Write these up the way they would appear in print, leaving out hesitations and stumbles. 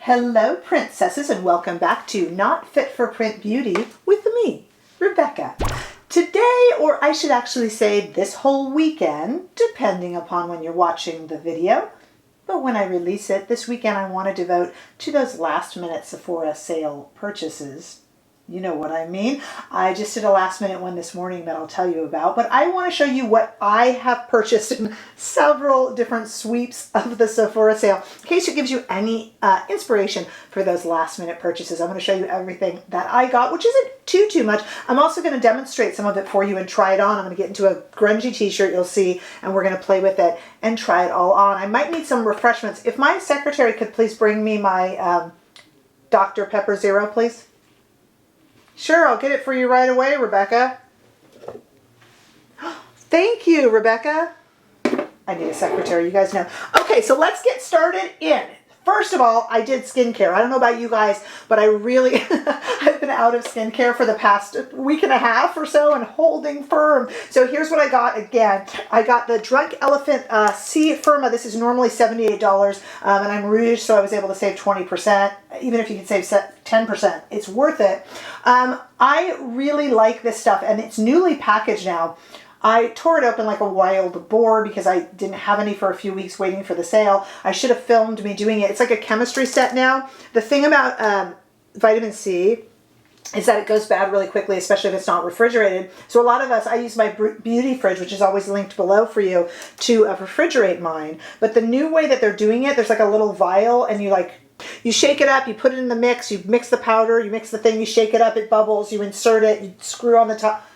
Hello, princesses, and welcome back to Not Fit for Print Beauty with me, Rebecca. Today, or I should actually say this whole weekend, depending upon when you're watching the video, but when I release it, this weekend I want to devote to those last minute Sephora sale purchases. You know what I mean. I just did a last minute one this morning that I'll tell you about, but I want to show you what I have purchased in several different sweeps of the Sephora sale, in case it gives you any inspiration for those last minute purchases. I'm going to show you everything that I got, which isn't too much. I'm also going to demonstrate some of it for you and try it on. I'm going to get into a grungy t-shirt, you'll see, and we're going to play with it and try it all on. I might need some refreshments. If my secretary could please bring me my Dr. Pepper Zero, please. Sure, I'll get it for you right away, Rebecca. Thank you, Rebecca. I need a secretary, you guys know. Okay, so let's get started in. First of all, I did skincare. I don't know about you guys, but I really, I've been out of skincare for the past week and a half or so and holding firm. So here's what I got again. I got the Drunk Elephant C-Frima. This is normally $78, and I'm Rouge, so I was able to save 20%. Even if you can save 10%, it's worth it. I really like this stuff, and it's newly packaged now. I tore it open like a wild boar because I didn't have any for a few weeks waiting for the sale. I should have filmed me doing it. It's like a chemistry set now. The thing about vitamin C is that it goes bad really quickly, especially if it's not refrigerated. So a lot of us, I use my beauty fridge, which is always linked below for you, to refrigerate mine. But the new way that they're doing it, there's like a little vial and you shake it up, you put it in the mix, you mix the powder, you mix the thing, you shake it up, it bubbles, you insert it, you screw on the top.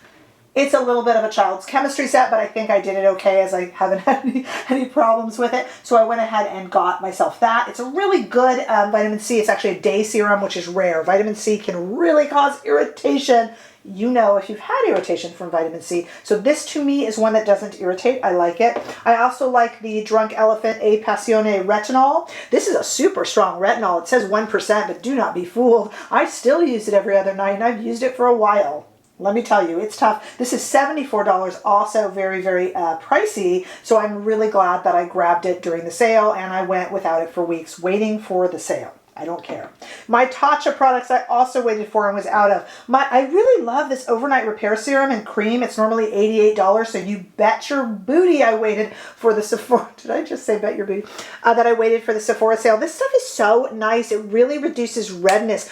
It's a little bit of a child's chemistry set, but I think I did it okay as I haven't had any problems with it. So I went ahead and got myself that. It's a really good vitamin C. It's actually a day serum, which is rare. Vitamin C can really cause irritation. You know if you've had irritation from vitamin C. So this to me is one that doesn't irritate. I like it. I also like the Drunk Elephant A-Passioni Retinol. This is a super strong retinol. It says 1%, but do not be fooled. I still use it every other night, and I've used it for a while. Let me tell you, it's tough. This is $74, also very, very pricey. So I'm really glad that I grabbed it during the sale, and I went without it for weeks waiting for the sale. I don't care. My Tatcha products I also waited for and was out of. I really love this overnight repair serum and cream. It's normally $88, so you bet your booty I waited for the Sephora. Did I just say bet your booty? That I waited for the Sephora sale. This stuff is so nice. It really reduces redness.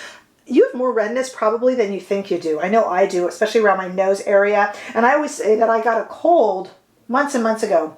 You have more redness probably than you think you do. I know I do, especially around my nose area. And I always say that I got a cold months and months ago.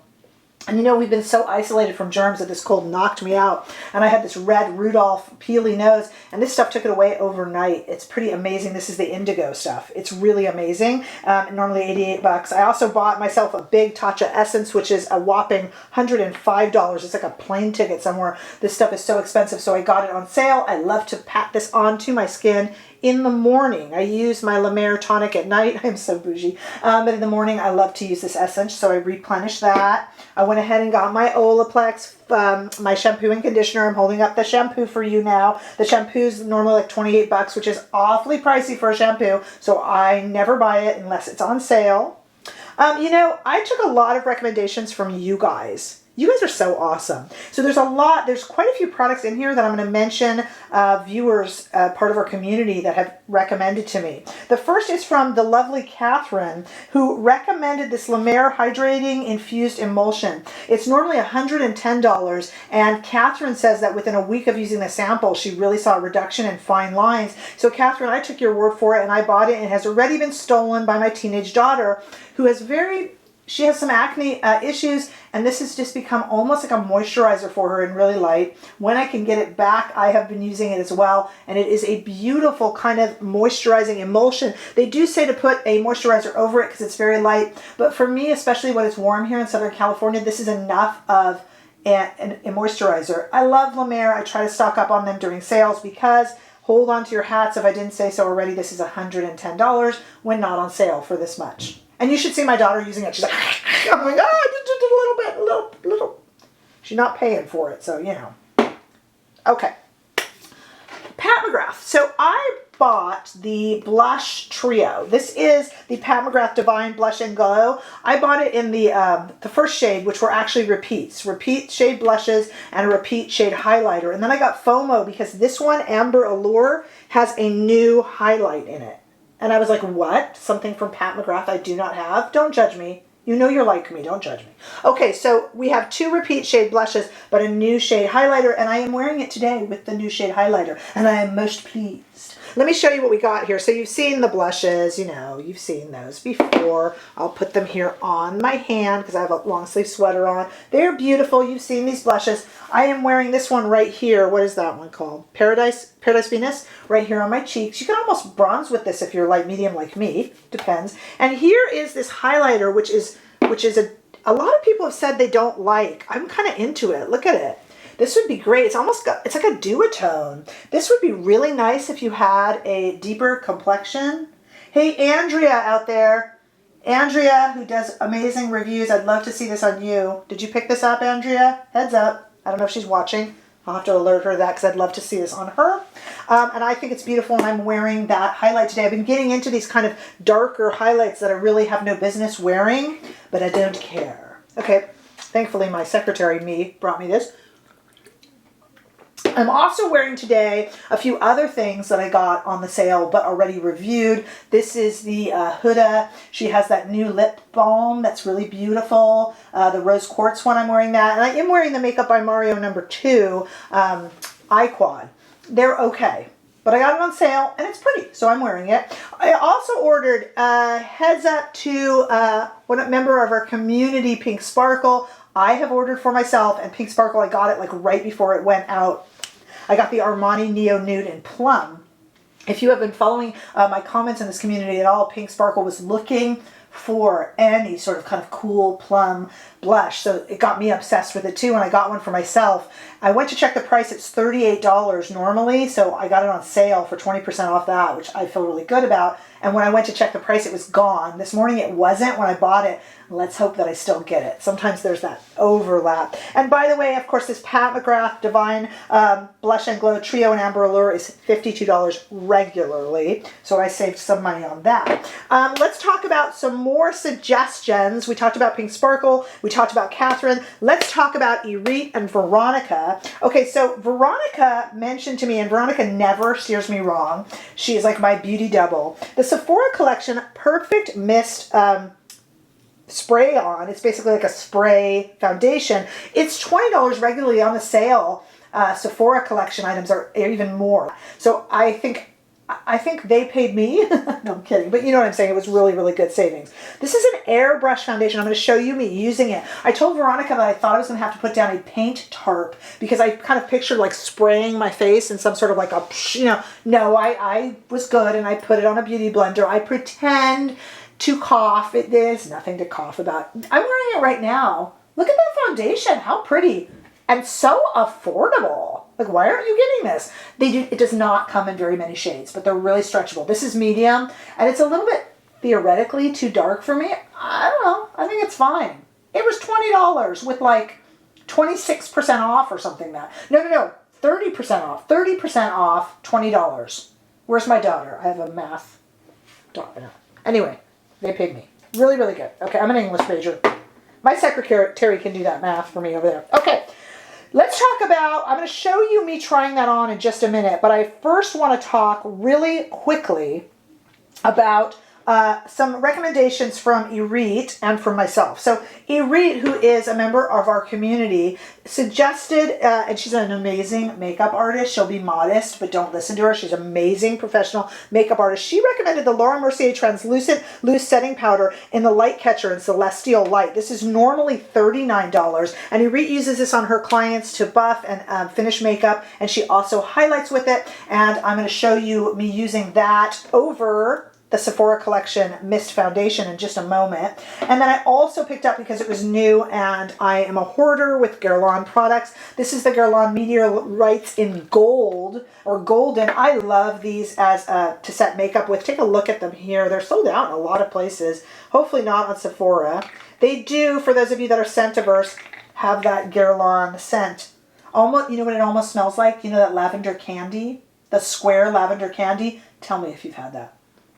And you know, we've been so isolated from germs that this cold knocked me out. And I had this red Rudolph peely nose, and this stuff took it away overnight. It's pretty amazing. This is the indigo stuff. It's really amazing. Normally $88. I also bought myself a big Tatcha Essence, which is a whopping $105. It's like a plane ticket somewhere. This stuff is so expensive, so I got it on sale. I love to pat this onto my skin in the morning. I use my La Mer tonic at night. I'm so bougie. But in the morning, I love to use this essence, so I replenish that. I went ahead and got my Olaplex, my shampoo and conditioner. I'm holding up the shampoo for you now. The shampoo's normally like $28, which is awfully pricey for a shampoo, so I never buy it unless it's on sale. You know, I took a lot of recommendations from you guys. You guys are so awesome. So there's quite a few products in here that I'm going to mention viewers, part of our community that have recommended to me. The first is from the lovely Catherine, who recommended this La Mer Hydrating Infused Emulsion. It's normally $110, and Catherine says that within a week of using the sample, she really saw a reduction in fine lines. So Catherine, I took your word for it, and I bought it, and it has already been stolen by my teenage daughter, who has she has some acne issues, and this has just become almost like a moisturizer for her and really light. When I can get it back, I have been using it as well, and it is a beautiful kind of moisturizing emulsion. They do say to put a moisturizer over it because it's very light, but for me, especially when it's warm here in Southern California, this is enough of a moisturizer. I love La Mer. I try to stock up on them during sales because, hold on to your hats if I didn't say so already, this is $110 when not on sale for this much. And you should see my daughter using it. She's like, I'm like, oh, just a little. She's not paying for it, so, you know. Okay. Pat McGrath. So I bought the blush trio. This is the Pat McGrath Divine Blush and Glow. I bought it in the first shade, which were actually repeats. Repeat shade blushes and a repeat shade highlighter. And then I got FOMO because this one, Amber Allure, has a new highlight in it. And I was like, what? Something from Pat McGrath I do not have? Don't judge me. You know you're like me. Don't judge me. Okay, so we have 2 repeat shade blushes, but a new shade highlighter, and I am wearing it today with the new shade highlighter, and I am most pleased. Let me show you what we got here. So you've seen the blushes, you know, you've seen those before. I'll put them here on my hand because I have a long sleeve sweater on. They're beautiful. You've seen these blushes. I am wearing this one right here. What is that one called? Paradise Venus, right here on my cheeks. You can almost bronze with this if you're light medium like me. Depends. And here is this highlighter, which is a lot of people have said they don't like. I'm kind of into it. Look at it. This would be great. It's it's like a duotone. This would be really nice if you had a deeper complexion. Hey, Andrea out there. Andrea, who does amazing reviews. I'd love to see this on you. Did you pick this up, Andrea? Heads up. I don't know if she's watching. I'll have to alert her to that because I'd love to see this on her. And I think it's beautiful, and I'm wearing that highlight today. I've been getting into these kind of darker highlights that I really have no business wearing, but I don't care. Okay, thankfully my secretary, me, brought me this. I'm also wearing today a few other things that I got on the sale but already reviewed. This is the Huda. She has that new lip balm that's really beautiful. The rose quartz one, I'm wearing that. And I am wearing the Makeup by Mario #2 Eye Quad. They're okay, but I got it on sale and it's pretty, so I'm wearing it. I also ordered heads up to one member of our community, Pink Sparkle. I have ordered for myself, and Pink Sparkle, I got it like right before it went out. I got the Armani Neo Nude in Plum. If you have been following my comments in this community at all, Pink Sparkle was looking for any sort of kind of cool plum blush. So it got me obsessed with it too, and I got one for myself. I went to check the price. It's $38 normally, so I got it on sale for 20% off that, which I feel really good about. And when I went to check the price, it was gone. This morning it wasn't when I bought it. Let's hope that I still get it. Sometimes there's that overlap. And by the way, of course, this Pat McGrath Divine Blush and Glow Trio in Amber Allure is $52 regularly. So I saved some money on that. Let's talk about some more suggestions. We talked about Pink Sparkle. We talked about Catherine. Let's talk about Irite and Veronica. Okay, so Veronica mentioned to me, and Veronica never steers me wrong. She is like my beauty double. The Sephora collection Perfect Mist spray on. It's basically like a spray foundation. It's $20 regularly on the sale. Sephora collection items are even more. So I think they paid me. No, I'm kidding. But you know what I'm saying. It was really, really good savings. This is an Airbrush foundation. I'm going to show you me using it. I told Veronica that I thought I was going to have to put down a paint tarp because I kind of pictured like spraying my face in some sort of like a, you know, no, I was good and I put it on a beauty blender. I pretend to cough. There's nothing to cough about. I'm wearing it right now. Look at that foundation. How pretty. And so affordable. Like, why aren't you getting this? It does not come in very many shades, but they're really stretchable. This is medium, and it's a little bit theoretically too dark for me. I don't know. I think it's fine. It was $20 with like 26% off or something like that. No. 30% off. 30% off, $20. Where's my daughter? I have a math daughter. Anyway, they paid me. Really, really good. Okay, I'm an English major. My secretary can do that math for me over there. Okay. Let's talk about, I'm going to show you me trying that on in just a minute, but I first want to talk really quickly about some recommendations from Irite and from myself. So Irite, who is a member of our community, suggested, and she's an amazing makeup artist. She'll be modest, but don't listen to her. She's an amazing professional makeup artist. She recommended the Laura Mercier Translucent Loose Setting Powder in the Light Catcher in Celestial Light. This is normally $39, and Irite uses this on her clients to buff and finish makeup, and she also highlights with it, and I'm going to show you me using that over the Sephora collection Mist Foundation in just a moment. And then I also picked up, because it was new and I am a hoarder with Guerlain products, this is the Guerlain Meteorites in gold or golden. I love these as to set makeup with. Take a look at them here. They're sold out in a lot of places. Hopefully not on Sephora. They do, for those of you that are scent-averse, have that Guerlain scent. Almost, you know what it almost smells like? You know that lavender candy? the square lavender candy. Tell me if you've had that.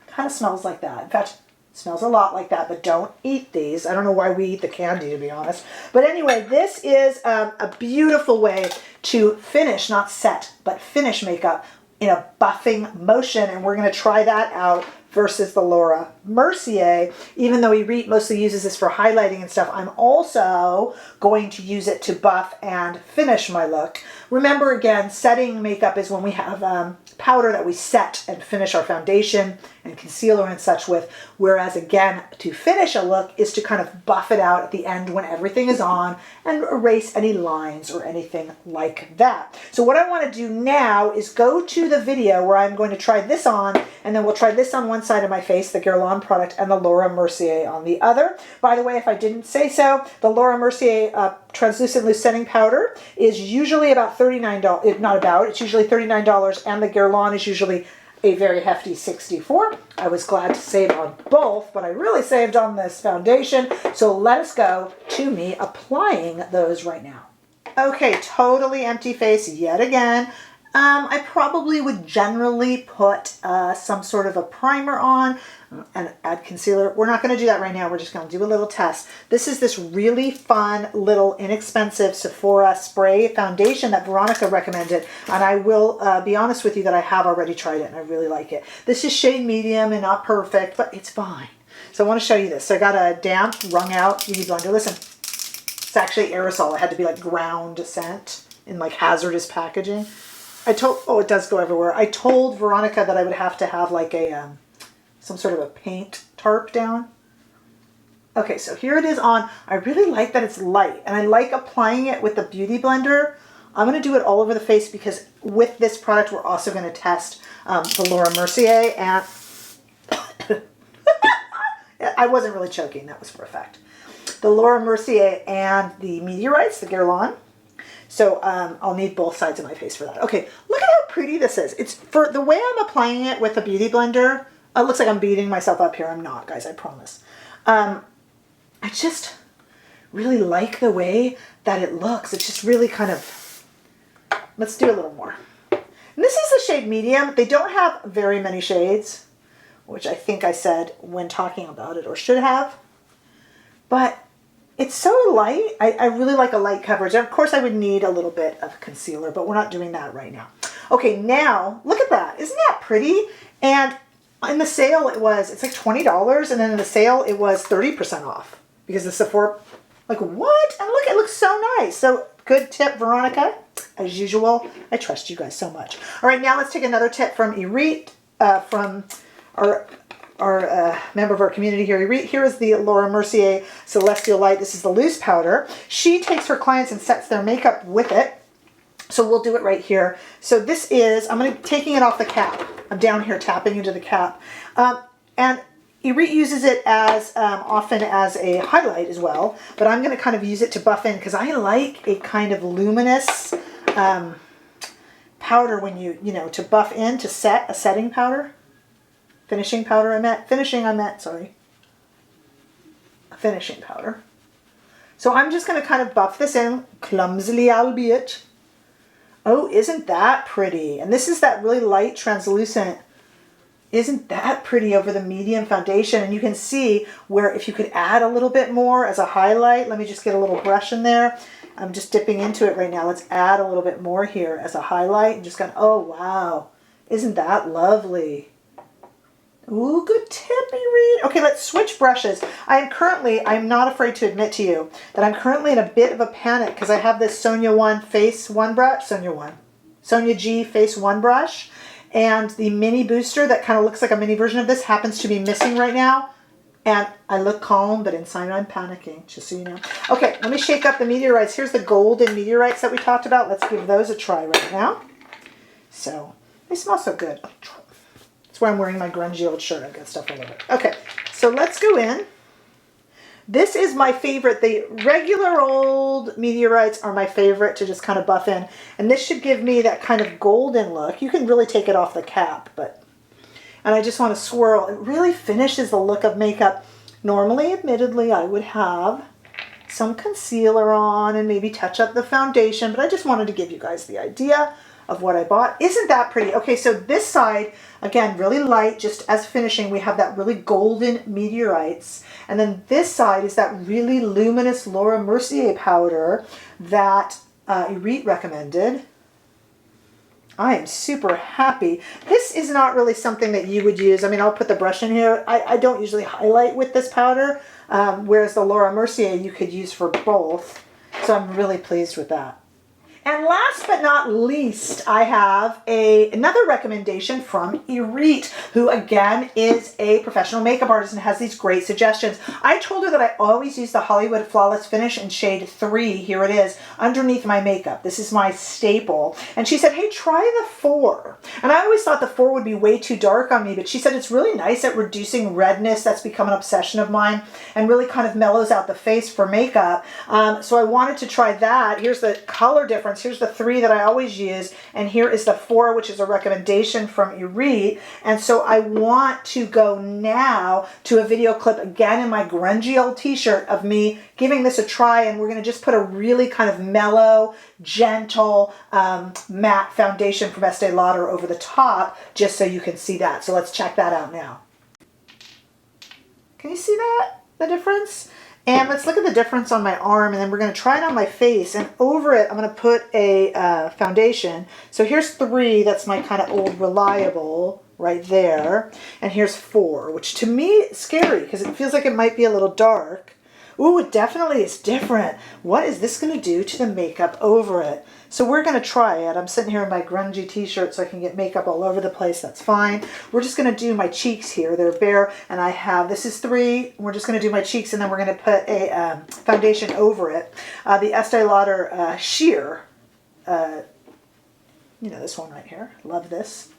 Kind of smells like that. In fact, it smells a lot like that, but don't eat these. I don't know why we eat the candy, to be honest. But anyway, this is a beautiful way to finish, not set, but finish makeup in a buffing motion. And we're going to try that out versus the Laura Mercier. Even though Irit mostly uses this for highlighting and stuff, I'm also going to use it to buff and finish my look. Remember, again, setting makeup is when we have powder that we set and finish our foundation and concealer and such with, whereas again, to finish a look is to kind of buff it out at the end when everything is on and erase any lines or anything like that. So what I want to do now is go to the video where I'm going to try this on, and then we'll try this on one side of my face, the Guerlain product, and the Laura Mercier on the other. By the way, if I didn't say so, the Laura Mercier translucent loose setting powder is usually about $39, not about, it's usually $39, and the Guerlain is usually a very hefty $64. I was glad to save on both, but I really saved on this foundation. So let us go to me applying those right now. Okay, totally empty face yet again. I probably would generally put some sort of a primer on and add concealer. We're not going to do that right now. We're just going to do a little test. This is this really fun, little, inexpensive Sephora spray foundation that Veronica recommended. And I will be honest with you that I have already tried it and I really like it. This is shade medium and not perfect, but it's fine. So I want to show you this. So I got a damp, wrung out beauty blender. Listen, it's actually aerosol. It had to be like ground scent in like hazardous packaging. Oh, it does go everywhere. I told Veronica that I would have to have like a, some sort of a paint tarp down. Okay, so here it is on. I really like that it's light, and I like applying it with the Beauty Blender. I'm going to do it all over the face because with this product, we're also going to test the Laura Mercier, and I wasn't really choking. That was for effect. The Laura Mercier and the Meteorites, the Guerlain. So I'll need both sides of my face for that. Okay, look at how pretty this is. It's for the way I'm applying it with a Beauty Blender. It looks like I'm beating myself up here. I'm not, guys, I promise. I just really like the way that it looks. It's just really kind of, let's do a little more. And this is the shade medium. They don't have very many shades, which I think I said when talking about it, or should have. But it's so light. I really like a light coverage. And of course, I would need a little bit of concealer, but we're not doing that right now. Okay, now look at that. Isn't that pretty? And in the sale, it's like $20. And then in the sale, it was 30% off because the Sephora, like what? And look, it looks so nice. So good tip, Veronica. As usual, I trust you guys so much. All right, now let's take another tip from Irit, from our member of our community here. Here is the Laura Mercier Celestial Light. This is the loose powder. She takes her clients and sets their makeup with it. So we'll do it right here. So this is, taking it off the cap. I'm down here tapping into the cap. And Irit uses it as often as a highlight as well. But I'm going to kind of use it to buff in because I like a kind of luminous powder when to buff in, to set a setting powder. Finishing powder, sorry. A finishing powder. So I'm just going to kind of buff this in, clumsily albeit. Oh, isn't that pretty? And this is that really light translucent. Isn't that pretty over the medium foundation? And you can see where if you could add a little bit more as a highlight. Let me just get a little brush in there. I'm just dipping into it right now. Let's add a little bit more here as a highlight. And just kind of, oh wow. Isn't that lovely? Ooh, good tip, Irit. Okay, let's switch brushes. I'm not afraid to admit to you that I'm currently in a bit of a panic because I have this Sonia G Face 1 brush, and the mini booster that kind of looks like a mini version of this happens to be missing right now. And I look calm, but inside I'm panicking, just so you know. Okay, let me shake up the Meteorites. Here's the golden Meteorites that we talked about. Let's give those a try right now. So, they smell so good. Where I'm wearing my grungy old shirt. I've got stuff all over it. Okay, so let's go in. This is my favorite. The regular old Meteorites are my favorite to just kind of buff in. And this should give me that kind of golden look. You can really take it off the cap, and I just want to swirl. It really finishes the look of makeup. Normally, admittedly, I would have some concealer on and maybe touch up the foundation, but I just wanted to give you guys the idea of what I bought. Isn't that pretty? Okay, so this side, again, really light, just as finishing. We have that really golden Meteorites. And then this side is that really luminous Laura Mercier powder that Irite recommended. I am super happy. This is not really something that you would use. I mean, I'll put the brush in here. I don't usually highlight with this powder, whereas the Laura Mercier you could use for both. So I'm really pleased with that. And last but not least, I have another recommendation from Irite, who again is a professional makeup artist and has these great suggestions. I told her that I always use the Hollywood Flawless Finish in shade 3, here it is, underneath my makeup. This is my staple. And she said, hey, try the 4. And I always thought the 4 would be way too dark on me, but she said it's really nice at reducing redness. That's become an obsession of mine and really kind of mellows out the face for makeup. So I wanted to try that. Here's the color difference. Here's the 3 that I always use, and here is the 4, which is a recommendation from Irite. And so I want to go now to a video clip again in my grungy old t-shirt of me giving this a try, and we're going to just put a really kind of mellow, gentle, matte foundation from Estee Lauder over the top, just so you can see that. So let's check that out now. Can you see that? The difference? And let's look at the difference on my arm, and then we're going to try it on my face. And over it, I'm going to put a foundation. So here's 3. That's my kind of old reliable right there. And here's 4, which to me is scary because it feels like it might be a little dark. Ooh, it definitely is different. What is this going to do to the makeup over it? So we're going to try it. I'm sitting here in my grungy t-shirt so I can get makeup all over the place. That's fine. We're just going to do my cheeks here. They're bare, and I have, this is 3. We're just going to do my cheeks, and then we're going to put a foundation over it. The Estee Lauder Sheer. You know, this one right here. Love this.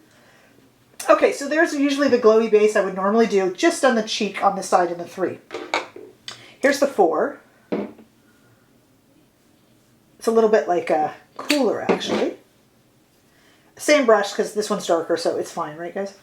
Okay, so there's usually the glowy base I would normally do just on the cheek on this side in the 3. Here's the 4. It's a little bit like a cooler, actually. Same brush, because this one's darker, so it's fine, right, guys?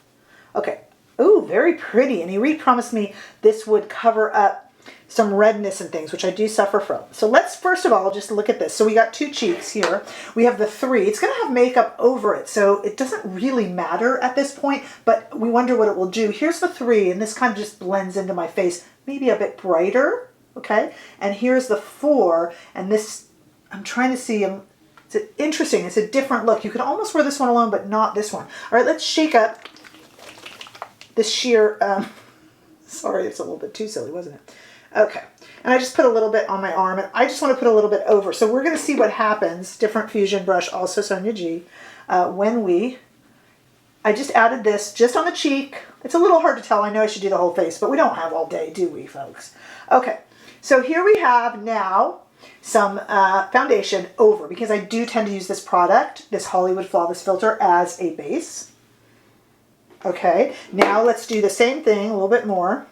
Okay. Ooh, very pretty. And Irite promised me this would cover up some redness and things, which I do suffer from. So let's, first of all, just look at this. So we got 2 cheeks here. We have the 3. It's going to have makeup over it, so it doesn't really matter at this point, but we wonder what it will do. Here's the 3, and this kind of just blends into my face, maybe a bit brighter, okay? And here's the 4, and this, I'm trying to see, it's interesting. It's a different look. You could almost wear this one alone, but not this one. All right, let's shake up this sheer, sorry, it's a little bit too silly, wasn't it? Okay, and I just put a little bit on my arm, and I just want to put a little bit over. So we're going to see what happens, different fusion brush, also Sonia G, when I just added this just on the cheek. It's a little hard to tell. I know I should do the whole face, but we don't have all day, do we, folks? Okay, so here we have now some foundation over, because I do tend to use this product, this Hollywood Flawless Filter, as a base. Okay, now let's do the same thing, a little bit more.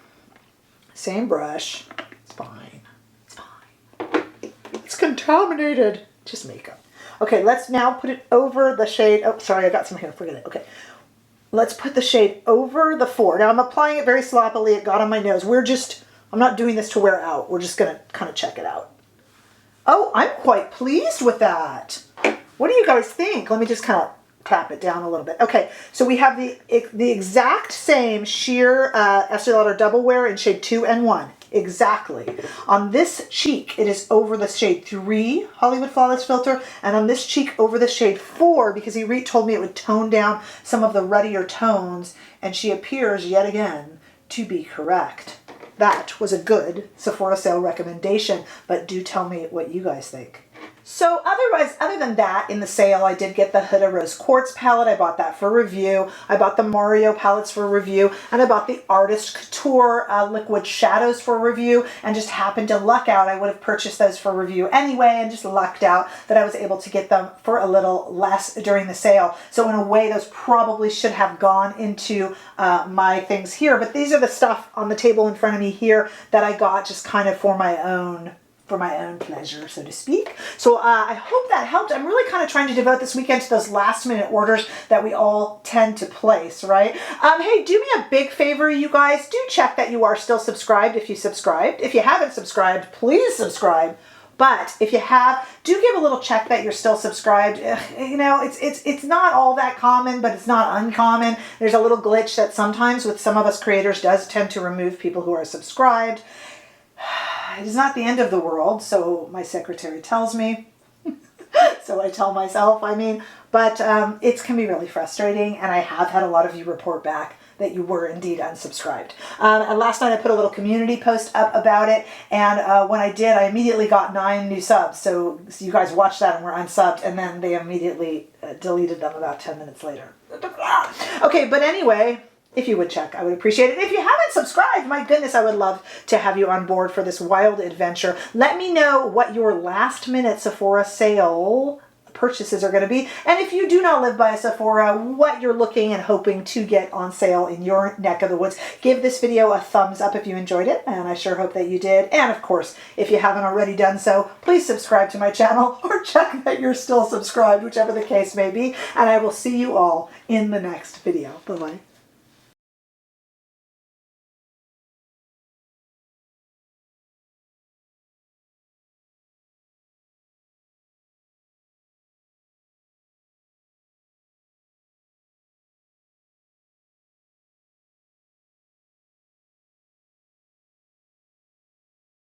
Same brush. It's fine. It's fine. It's contaminated. Just makeup. Okay, let's now put it over the shade. Oh, sorry, I got some here. Forget it. Okay. Let's put the shade over the 4. Now, I'm applying it very sloppily. It got on my nose. I'm not doing this to wear out. We're just going to kind of check it out. Oh, I'm quite pleased with that. What do you guys think? Let me just kind of tap it down a little bit. Okay, so we have the exact same sheer Estee Lauder Double Wear in shade 2 and 1. Exactly. On this cheek, it is over the shade 3 Hollywood Flawless Filter, and on this cheek over the shade 4, because Irite told me it would tone down some of the ruddier tones, and she appears yet again to be correct. That was a good Sephora sale recommendation, but do tell me what you guys think. So other than that, in the sale, I did get the Huda Rose Quartz palette. I bought that for review. I bought the Mario palettes for review, and I bought the Artist Couture liquid shadows for review, and just happened to luck out. I would have purchased those for review anyway, and just lucked out that I was able to get them for a little less during the sale. So in a way, those probably should have gone into my things here, but these are the stuff on the table in front of me here that I got just kind of for my own pleasure, so to speak. So I hope that helped. I'm really kind of trying to devote this weekend to those last minute orders that we all tend to place, right? Hey, do me a big favor, you guys. Do check that you are still subscribed if you subscribed. If you haven't subscribed, please subscribe. But if you have, do give a little check that you're still subscribed. You know, it's not all that common, but it's not uncommon. There's a little glitch that sometimes with some of us creators does tend to remove people who are subscribed. It is not the end of the world, so my secretary tells me. So I tell myself, I mean, but it can be really frustrating, and I have had a lot of you report back that you were indeed unsubscribed. And last night I put a little community post up about it, and when I did, I immediately got 9 new subs. So you guys watched that and were unsubbed, and then they immediately deleted them about 10 minutes later. Okay, but anyway, if you would check, I would appreciate it. If you haven't subscribed, my goodness, I would love to have you on board for this wild adventure. Let me know what your last minute Sephora sale purchases are going to be. And if you do not live by a Sephora, what you're looking and hoping to get on sale in your neck of the woods. Give this video a thumbs up if you enjoyed it, and I sure hope that you did. And of course, if you haven't already done so, please subscribe to my channel or check that you're still subscribed, whichever the case may be. And I will see you all in the next video. Bye-bye.